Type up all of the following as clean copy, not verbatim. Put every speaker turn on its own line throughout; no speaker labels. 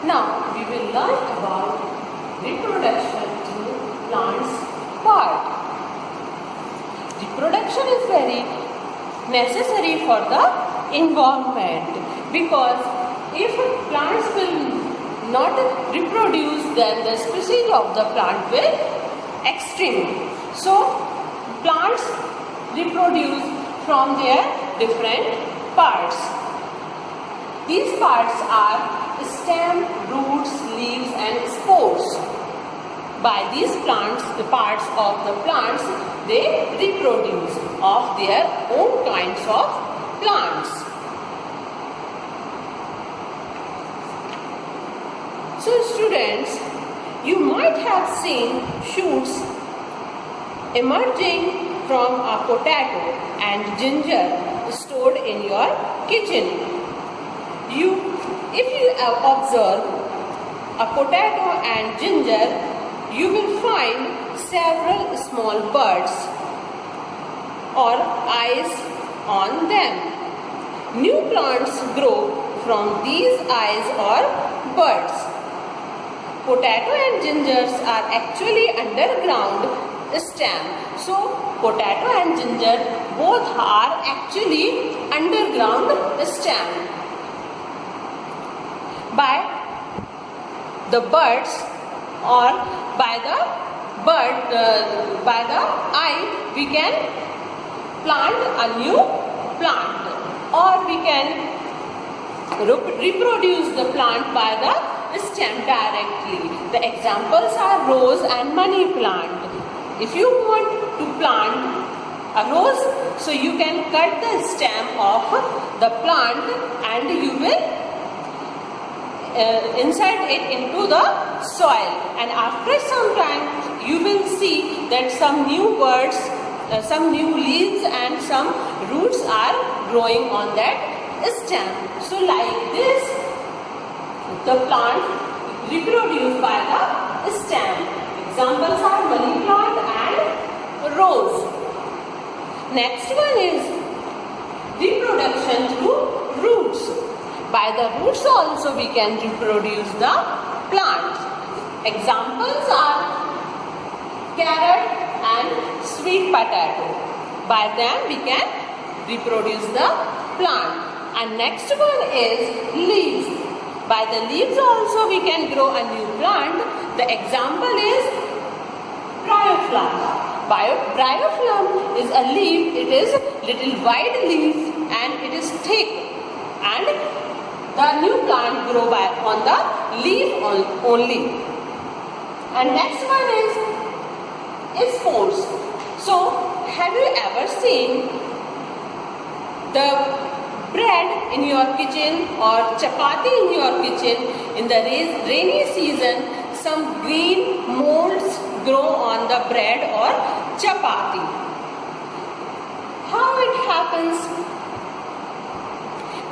Now we will learn about reproduction through plants part. Reproduction is very necessary for the environment, because if plants will not reproduce, then the species of the plant will extinct. So plants reproduce from their different parts. These parts are stem, roots, leaves and spores. By these plants, the parts of the plants, they reproduce of their own kinds of plants. So students, you might have seen shoots emerging from a potato and ginger stored in your kitchen. If you observe a potato and ginger, you will find several small buds or eyes on them. New plants grow from these eyes or buds. Potato and gingers are actually underground stem. So potato and ginger both are actually underground stem. By the buds or by the eye, we can plant a new plant, or we can reproduce the plant by the stem directly. The examples are rose and money plant. If you want to plant a rose, so you can cut the stem of the plant and you will insert it into the soil, and after some time you will see that some new buds, some new leaves and some roots are growing on that stem. So like this, the plant reproduced by the stem. Examples are money plant and rose. Next one is reproduction through roots. By the roots also we can reproduce the plant. Examples are carrot and sweet potato. By them we can reproduce the plant. And next one is leaves. By the leaves also we can grow a new plant. The example is bryophyllum. Bryophyllum is a leaf. It is little wide leaf and it is thick, and the new plant grow on the leaf only. And next one is spores. So have you ever seen the bread in your kitchen or chapati in your kitchen? In the rainy season, some green molds grow on the bread or chapati. How it happens?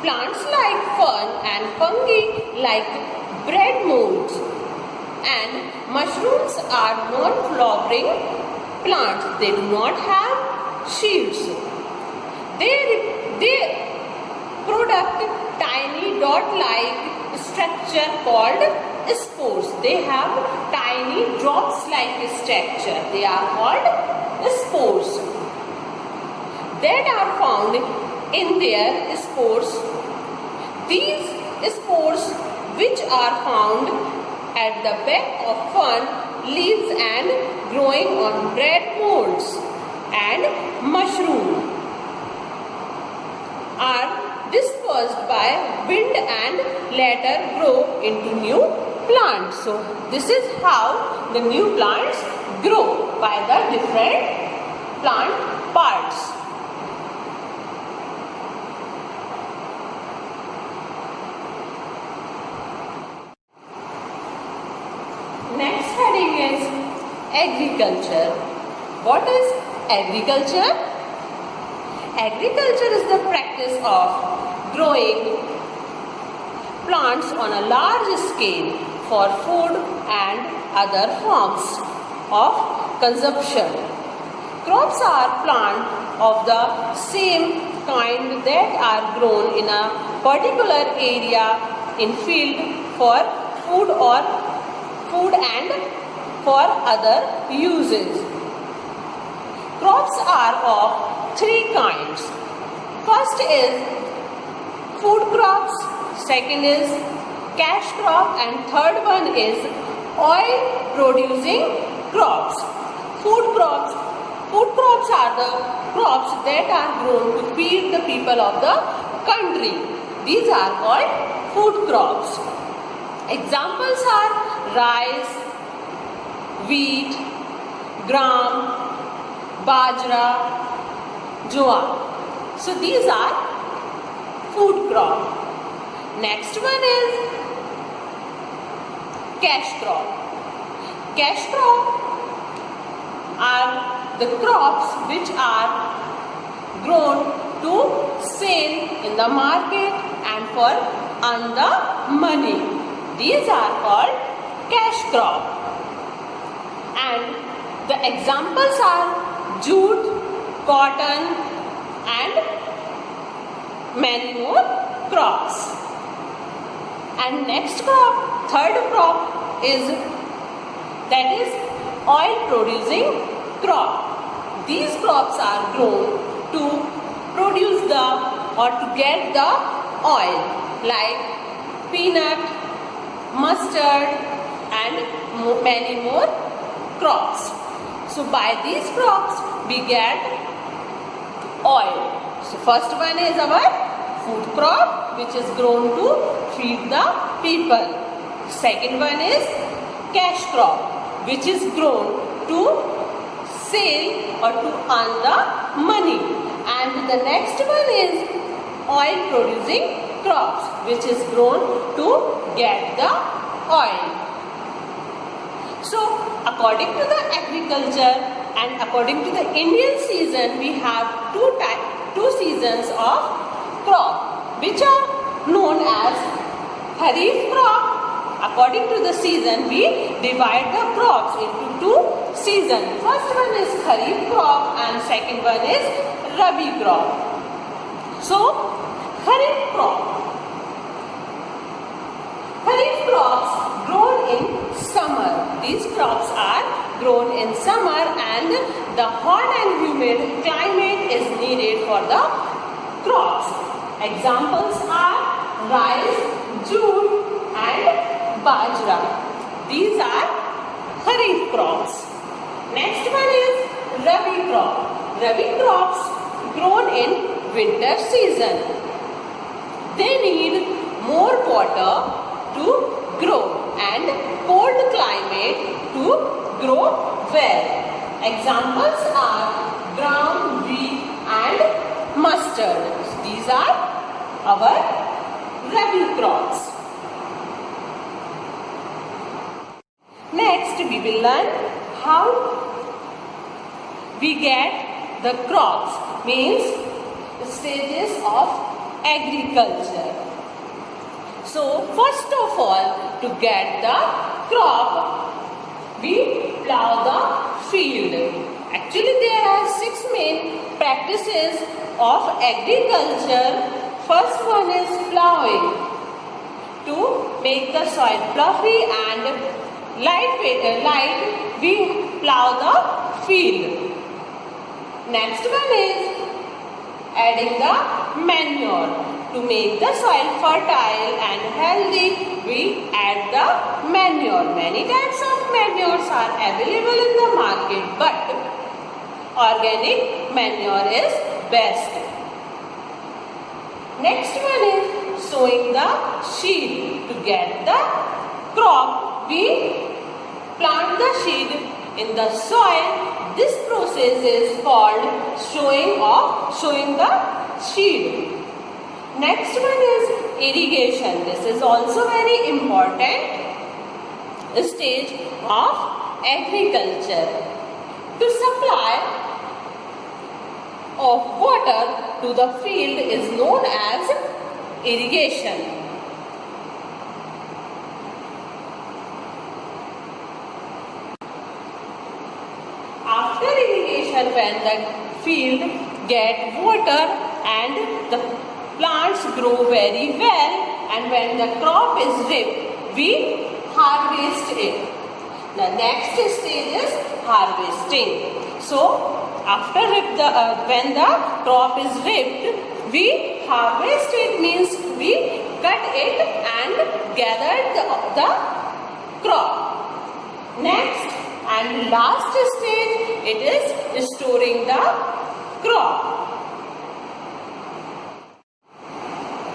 Plants like fern and fungi like bread molds, and mushrooms are non-flowering plants. They do not have sheaths. They produce tiny dot-like structure called spores. They have tiny drops-like structure. They are called spores. That are found in their spores. These spores, which are found at the back of fern, leaves and growing on bread molds and mushroom, are dispersed by wind and later grow into new plants. So this is how the new plants grow, by the different plant parts. Next heading is agriculture. What is agriculture? Agriculture is the practice of growing plants on a large scale for food and other forms of consumption. Crops are plants of the same kind that are grown in a particular area in field for food and for other uses. Crops are of three kinds. First is food crops, second is cash crop, and third one is oil producing crops. Food crops are the crops that are grown to feed the people of the country. These are called food crops. Examples are rice, wheat, gram, bajra, jowar. So these are food crop. Next one is cash crop. Cash crop are the crops which are grown to sell in the market and for earn the money. These are called cash crop. And the examples are jute, cotton and many more crops. And next crop, third crop is oil producing crop. These crops are grown to produce to get the oil like peanut, mustard and many more crops. So by these crops we get oil. So first one is our food crop which is grown to feed the people. Second one is cash crop which is grown to sell or to earn the money. And the next one is oil producing crops which is grown to get the oil. So according to the agriculture and according to the Indian season, we have two seasons of crop which are known as Kharif crop. According to the season, we divide the crops into two seasons. First one is Kharif crop and second one is Rabi crop. So Kharif crop. Kharif crops grown in summer. These crops are grown in summer and the hot and humid climate is needed for the crops. Examples are rice, jute and bajra. These are Kharif crops. Next one is Rabi crop. Rabi crops grown in winter season. They need more water to grow and cold climate to grow well. Examples are gram, wheat and mustard. These are our Rabi crops. Next we will learn how we get the crops, means stages of agriculture. So first of all, to get the crop, we plow the field. Actually there are 6 main practices of agriculture. First one is plowing, to make the soil fluffy and light, we plow the field. Next one is adding the manure. To make the soil fertile and healthy, we add the manure. Many types of manures are available in the market, but organic manure is best. Next one is sowing the seed. To get the crop, we plant the seed in the soil. This process is called sowing the seed. Next one is irrigation. This is also very important stage of agriculture. To supply of water to the field is known as irrigation. After irrigation, when the field get water and the plants grow very well, and when the crop is ripe, we harvest it. The next stage is harvesting. So after when the crop is ripped, we harvest it, means we cut it and gather the crop. Next and last stage, it is storing the crop.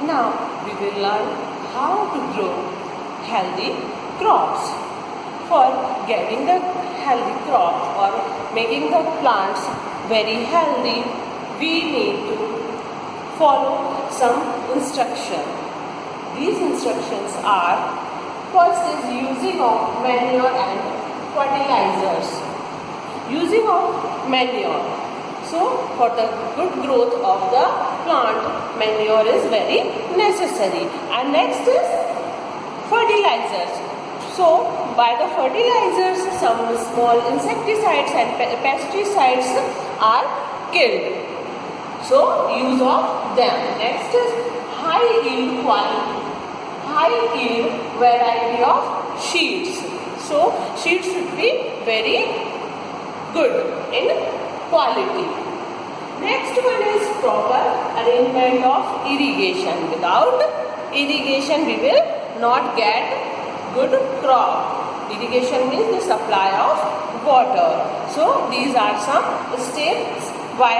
Now we will learn how to grow healthy crops. For getting the healthy crops or making the plants very healthy, we need to follow some instruction. These instructions are: first is using of manure and fertilizers. Using of manure. So for the good growth of the plant, manure is very necessary. And next is fertilizers. So by the fertilizers, some small insecticides and pesticides are killed. So use of them. Next is high yield variety of seeds. So seeds should be very good in quality. Next one is proper arrangement of irrigation. Without irrigation, we will not get good crop. Irrigation means the supply of water. So these are some steps. By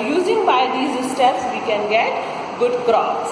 using by these steps, we can get good crops.